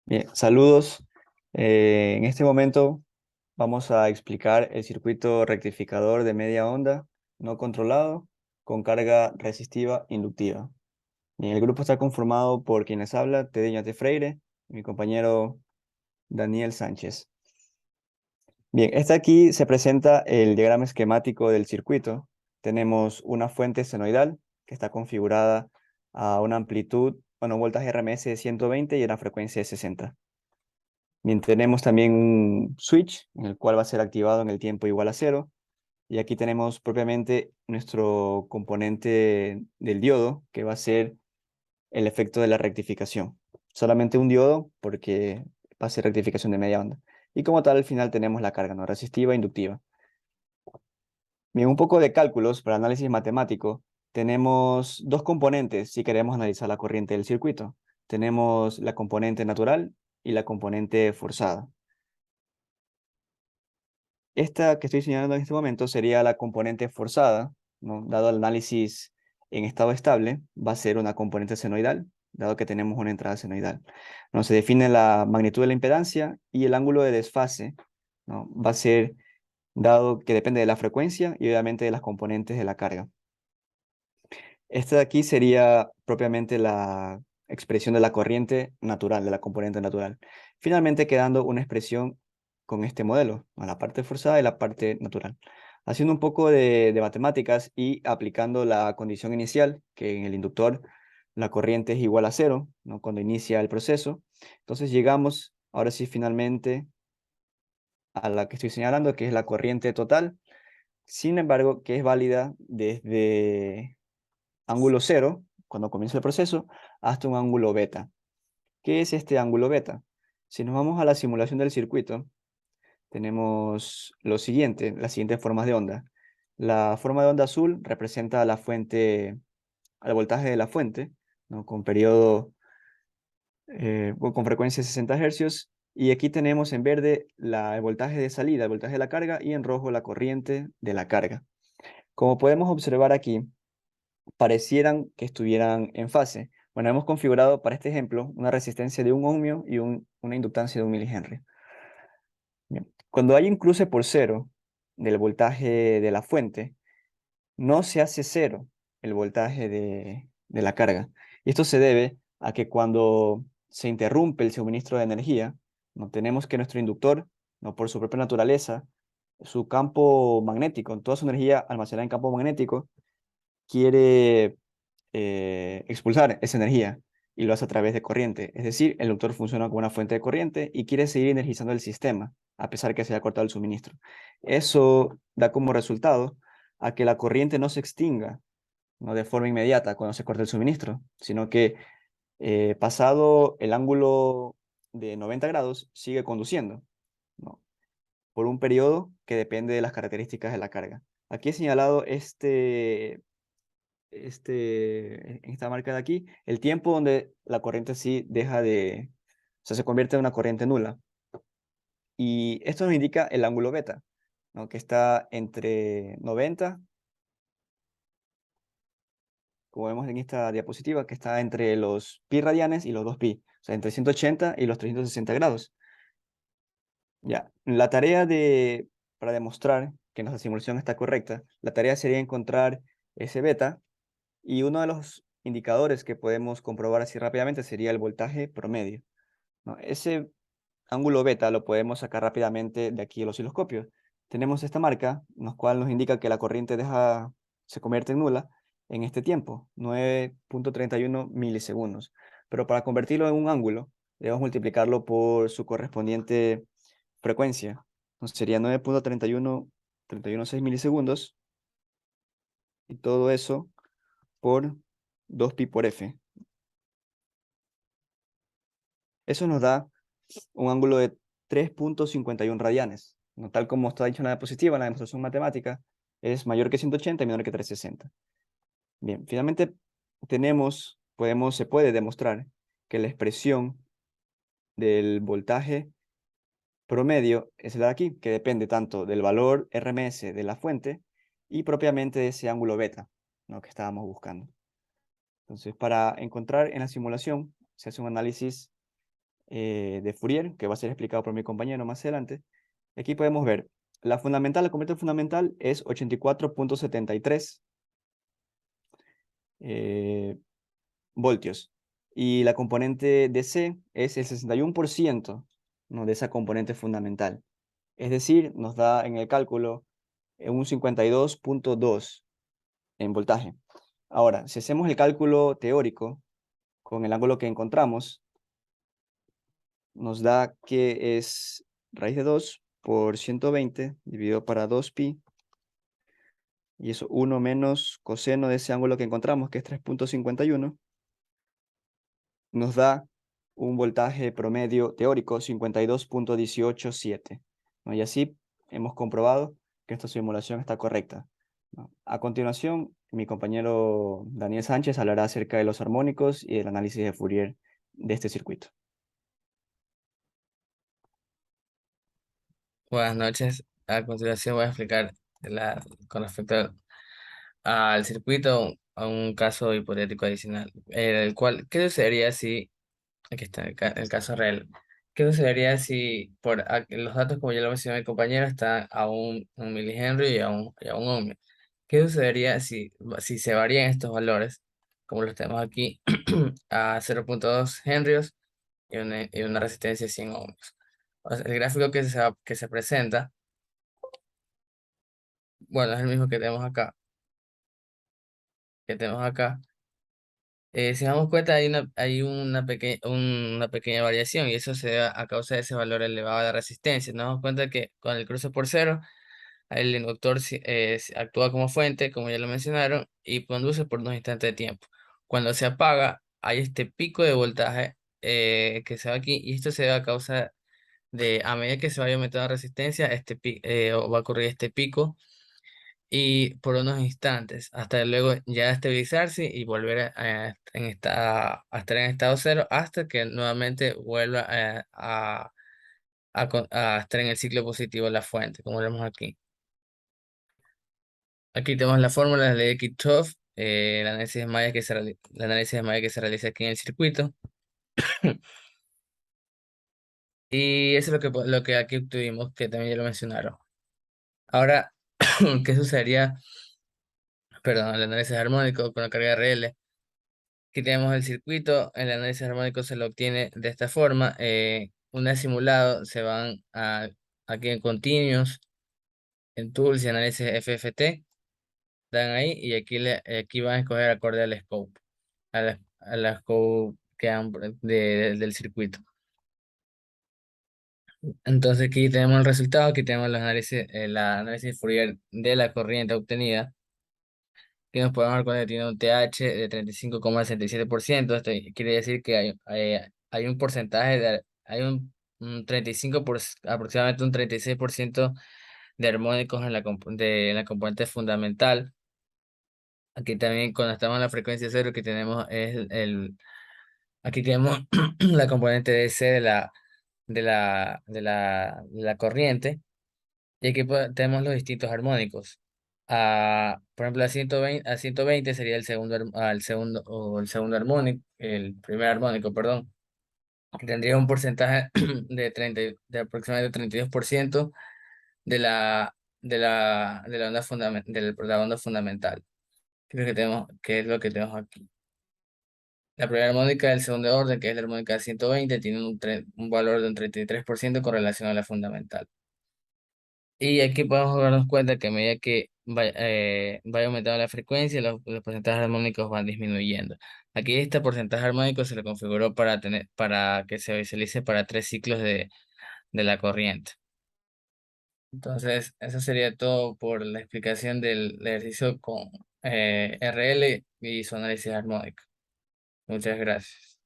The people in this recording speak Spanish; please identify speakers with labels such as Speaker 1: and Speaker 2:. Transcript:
Speaker 1: Bien, saludos. En este momento vamos a explicar el circuito rectificador de media onda no controlado con carga resistiva inductiva. Bien, el grupo está conformado por quienes habla, Teddy de Freire y mi compañero Daniel Sánchez. Bien, aquí se presenta el diagrama esquemático del circuito. Tenemos una fuente senoidal que está configurada a una amplitud, bueno, voltaje RMS de 120 y una frecuencia de 60. Bien, tenemos también un switch, en el cual va a ser activado en el tiempo igual a cero. Y aquí tenemos propiamente nuestro componente del diodo, que va a ser el efecto de la rectificación. Solamente un diodo, porque va a ser rectificación de media onda. Y como tal, al final tenemos la carga no resistiva e inductiva. Bien, un poco de cálculos para análisis matemático. Tenemos dos componentes si queremos analizar la corriente del circuito. Tenemos la componente natural y la componente forzada. Esta que estoy señalando en este momento sería la componente forzada, ¿no? Dado el análisis en estado estable, va a ser una componente senoidal, dado que tenemos una entrada senoidal. ¿No? Se define la magnitud de la impedancia y el ángulo de desfase, ¿no? Va a ser dado que depende de la frecuencia y obviamente de las componentes de la carga. Esta de aquí sería propiamente la expresión de la corriente natural, de la componente natural. Finalmente quedando una expresión con este modelo, a la parte forzada y la parte natural. Haciendo un poco de matemáticas y aplicando la condición inicial, que en el inductor la corriente es igual a cero, ¿no? Cuando inicia el proceso. Entonces llegamos, ahora sí, finalmente a la que estoy señalando, que es la corriente total. Sin embargo, que es válida desde ángulo cero, cuando comienza el proceso, hasta un ángulo beta. ¿Qué es este ángulo beta? Si nos vamos a la simulación del circuito, tenemos lo siguiente, las siguientes formas de onda. La forma de onda azul representa a la fuente, al voltaje de la fuente, ¿no? Con periodo, con frecuencia de 60 Hz. Y aquí tenemos en verde el voltaje de salida, el voltaje de la carga, y en rojo la corriente de la carga. Como podemos observar aquí, parecieran que estuvieran en fase. Bueno, hemos configurado para este ejemplo una resistencia de 1 ohmio y una inductancia de 1 mH. Bien. Cuando hay un cruce por cero del voltaje de la fuente, no se hace cero el voltaje de la carga. Y esto se debe a que cuando se interrumpe el suministro de energía, no tenemos que nuestro inductor, no por su propia naturaleza, su campo magnético, toda su energía almacenada en campo magnético, quiere expulsar esa energía y lo hace a través de corriente. Es decir, el inductor funciona como una fuente de corriente y quiere seguir energizando el sistema, a pesar que se haya cortado el suministro. Eso da como resultado a que la corriente no se extinga, no de forma inmediata cuando se corta el suministro, sino que pasado el ángulo de 90 grados sigue conduciendo, ¿no? Por un periodo que depende de las características de la carga. Aquí he señalado en esta marca de aquí, el tiempo donde la corriente sí deja de, o sea, se convierte en una corriente nula. Y esto nos indica el ángulo beta, ¿no? Que está entre 90, como vemos en esta diapositiva, que está entre los pi radianes y los 2 pi, o sea, entre 180 y los 360 grados. Ya, para demostrar que nuestra simulación está correcta, la tarea sería encontrar ese beta. Y uno de los indicadores que podemos comprobar así rápidamente sería el voltaje promedio, ¿no? Ese ángulo beta lo podemos sacar rápidamente de aquí el osciloscopio. Tenemos esta marca, la cual nos indica que la corriente se convierte en nula en este tiempo, 9.31 milisegundos. Pero para convertirlo en un ángulo, debemos multiplicarlo por su correspondiente frecuencia. Entonces sería 9.316 milisegundos y todo eso por 2pi por f. Eso nos da un ángulo de 3.51 radianes, ¿no? Tal como está dicho en la diapositiva, en la demostración matemática, es mayor que 180 y menor que 360. Bien, finalmente se puede demostrar que la expresión del voltaje promedio es la de aquí, que depende tanto del valor RMS de la fuente y propiamente de ese ángulo beta, ¿no? Que estábamos buscando. Entonces, para encontrar en la simulación, se hace un análisis de Fourier, que va a ser explicado por mi compañero más adelante. Aquí podemos ver, la componente fundamental es 84,73 eh, voltios. Y la componente de C es el 61%, ¿no?, de esa componente fundamental. Es decir, nos da en el cálculo un 52,2 en voltaje. Ahora, si hacemos el cálculo teórico con el ángulo que encontramos, nos da que es raíz de 2 por 120 dividido para 2pi, y eso 1 menos coseno de ese ángulo que encontramos, que es 3,51, nos da un voltaje promedio teórico 52,187, ¿no? Y así hemos comprobado que esta simulación está correcta, ¿no? A continuación, mi compañero Daniel Sánchez hablará acerca de los armónicos y el análisis de Fourier de este circuito.
Speaker 2: Buenas noches. A continuación voy a explicar con respecto al circuito a un caso hipotético adicional, el cual, ¿qué sucedería si, aquí está el caso real, qué sucedería si los datos, como ya lo mencionó mi compañero, están a un milihenry y a un ohmio? ¿Qué sucedería si se varían estos valores, como los tenemos aquí, a 0,2 henrios y una resistencia de 100 ohmios? O sea, el gráfico que se presenta, bueno, es el mismo que tenemos acá. Si nos damos cuenta, una pequeña variación, y eso se da a causa de ese valor elevado de resistencia. Nos damos cuenta que con el cruce por cero, el inductor actúa como fuente, como ya lo mencionaron, y conduce por unos instantes de tiempo. Cuando se apaga, hay este pico de voltaje que se va aquí, y esto se da a causa de, a medida que se vaya aumentando la resistencia, va a ocurrir este pico y por unos instantes, hasta luego ya estabilizarse y volver a estar en estado cero, hasta que nuevamente vuelva a estar en el ciclo positivo de la fuente, como vemos aquí. Aquí tenemos la fórmula de la ley de Kirchhoff, el análisis de malla que se realiza aquí en el circuito. Y eso es lo que aquí obtuvimos, que también ya lo mencionaron. Ahora, ¿qué sucedería? Perdón, el análisis armónico con la carga RL. Aquí tenemos el circuito, el análisis armónico se lo obtiene de esta forma. Una vez simulado, aquí en Continuous, en Tools y análisis FFT, dan ahí y aquí van a escoger acorde al scope, a la scope del circuito. Entonces aquí tenemos el resultado, aquí tenemos el análisis Fourier de la corriente obtenida, que nos podemos dar cuenta que tiene un TH de 35,67%. Esto quiere decir que hay un porcentaje, un 35 aproximadamente un 36% de armónicos en la componente fundamental. Aquí también, cuando estamos en la frecuencia cero, que tenemos aquí tenemos la componente DC de la corriente. Y aquí tenemos los distintos armónicos. Por ejemplo, a ciento veinte sería el segundo armónico, el primer armónico, perdón, que tendría un porcentaje de aproximadamente 32% de la onda fundamental. Creo que es lo que tenemos aquí. La primera armónica del segundo orden, que es la armónica de 120, tiene un valor de un 33% con relación a la fundamental. Y aquí podemos darnos cuenta que a medida que vaya aumentando la frecuencia, los porcentajes armónicos van disminuyendo. Aquí este porcentaje armónico se le configuró para que se visualice para 3 ciclos de la corriente. Entonces, eso sería todo por la explicación del ejercicio con RL y su análisis armónico. Muchas gracias.